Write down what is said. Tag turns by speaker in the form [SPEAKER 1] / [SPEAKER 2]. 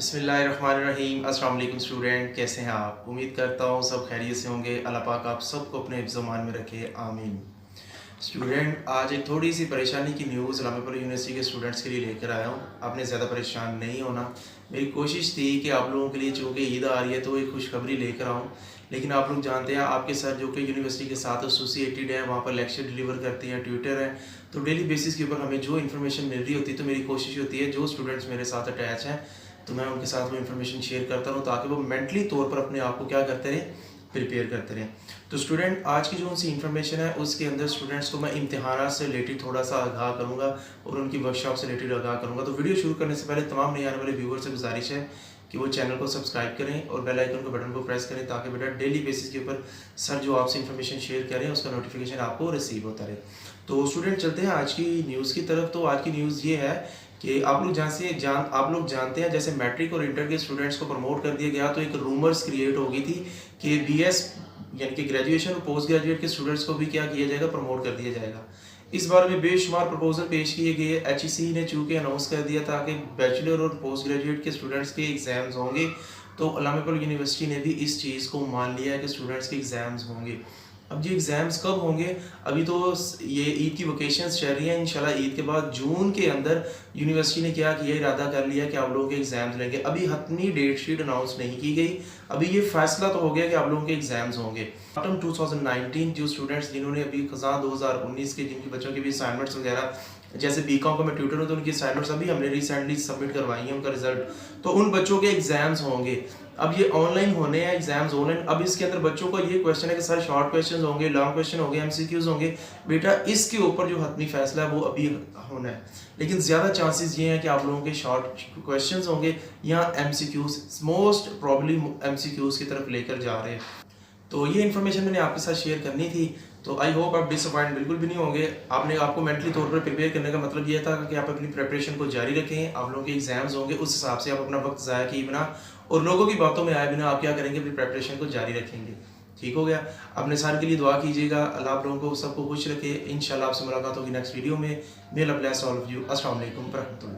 [SPEAKER 1] बिस्मिल्लाहिर्रहमानिर्रहीम। अस्सलाम वालेकुम स्टूडेंट, कैसे हैं आप? उम्मीद करता हूँ सब खैरियत से होंगे। अल्लाह पाक आप सबको अपने हिफ्ज़-ओ-मान में रखे, आमीन। स्टूडेंट, आज एक थोड़ी सी परेशानी की न्यूज़ इस्लामिक यूनिवर्सिटी के स्टूडेंट्स के लिए लेकर आया हूँ। आपने ज़्यादा परेशान नहीं होना। मेरी कोशिश थी कि आप लोगों के लिए चूँकि ईद आ रही है तो एक खुशखबरी लेकर आऊँ, लेकिन आप लोग जानते हैं आपके सर जो कि यूनिवर्सिटी के साथ एसोसिएटेड है, वहाँ पर लेक्चर डिलीवर करते हैं, ट्यूटर हैं, तो डेली बेसिस के ऊपर हमें जो इन्फॉर्मेशन मिल रही होती है तो मेरी कोशिश होती है जो स्टूडेंट्स मेरे साथ अटैच हैं तो मैं उनके साथ वो इन्फॉर्मेशन शेयर करता रहूँ ताकि वो मेंटली तौर पर अपने आप को क्या करते रहें, प्रिपेयर करते रहें। तो स्टूडेंट, आज की जो सी इन्फॉर्मेशन है उसके अंदर स्टूडेंट्स को मैं इम्तिहानात से रिलेटेड थोड़ा सा आगाह करूँगा और उनकी वर्कशॉप से रिलेटेड आगाह करूँगा। तो वीडियो शुरू करने से पहले तमाम नए आने वाले व्यूअर से गुजारिश है कि वो चैनल को सब्सक्राइब करें और बेल आइकन के बटन को प्रेस करें ताकि बेटा डेली बेसिस के ऊपर सर जो आपसे इन्फॉर्मेशन शेयर करें उसका नोटिफिकेशन आपको रिसीव होता रहे। तो स्टूडेंट, चलते हैं आज की न्यूज़ की तरफ। तो आज की न्यूज़ ये है कि आप लोग जानते हैं जैसे मैट्रिक और इंटर के स्टूडेंट्स को प्रमोट कर दिया गया तो एक रूमर्स क्रिएट हो गई थी कि बीएस यानी कि ग्रेजुएशन और पोस्ट ग्रेजुएट के स्टूडेंट्स को भी क्या किया जाएगा, प्रमोट कर दिया जाएगा। इस बारे में बेशुमार प्रपोजल पेश किए गए। एचईसी ने चूँकि अनाउंस कर दिया था कि बैचलर और पोस्ट ग्रेजुएट के स्टूडेंट्स के एग्ज़ाम्स होंगे, तो इस्लामिक यूनिवर्सिटी ने भी इस चीज़ को मान लिया है कि स्टूडेंट्स के एग्ज़ाम्स होंगे। अब ये एग्ज़ाम्स कब होंगे? अभी तो ये ईद की वकेशंस चल रही हैं। इंशाल्लाह ईद के बाद जून के अंदर यूनिवर्सिटी ने क्या किया, इरादा कर लिया कि आप लोगों के एग्ज़ाम्स लेंगे। अभी हतमी डेट शीट अनाउंस नहीं की गई। अभी ये फैसला तो हो गया कि आप लोगों के एग्ज़ाम्स होंगे। ऑटम 2019 जो स्टूडेंट्स जिन्होंने अभी खज़ां 2019 के जिनकी बच्चों के भी असाइनमेंट्स वगैरह, जैसे बीकॉम का मैं ट्यूटर हूँ तो उनकी असाइनमेंट्स अभी हमने रिसेंटली सबमिट करवाई हैं, उनका रिजल्ट, तो उन बच्चों के एग्ज़ाम्स होंगे। अब ये ऑनलाइन होने हैं एग्जाम्स ऑनलाइन। अब इसके अंदर बच्चों को ये क्वेश्चन है कि सर शॉर्ट क्वेश्चन होंगे, लॉन्ग क्वेश्चन होंगे, एमसीक्यूज होंगे। बेटा इसके ऊपर जो हतमी फैसला है वो अभी होना है, लेकिन ज़्यादा चांसेस ये हैं कि आप लोगों के शॉर्ट क्वेश्चंस होंगे या एमसीक्यूज, मोस्ट प्रॉब्ली एमसीक्यूज की तरफ लेकर जा रहे हैं। तो ये इन्फॉर्मेशन मैंने आपके साथ शेयर करनी थी। तो आई होप आप डिसअपॉइंट बिल्कुल भी नहीं होंगे। आपको मेंटली तौर पर प्रिपेयर करने का मतलब ये था कि आप अपनी प्रिपरेशन को जारी रखें। आप लोगों के एग्जाम्स होंगे, उस हिसाब से आप अपना वक्त ज़ाया किए बिना और लोगों की बातों में आए बिना आप क्या करेंगे, अपनी प्रिपरेशन को जारी रखेंगे। ठीक हो गया? अपने सार के लिए दुआ कीजिएगा। अल्लाह आप लोगों को सबको खुश रखे। इंशाल्लाह आपसे मुलाकात होगी नेक्स्ट वीडियो में। मे अल्लाह ब्लेस ऑल ऑफ यू। अस्सलाम वालेकुम व रहमतुल्लाह।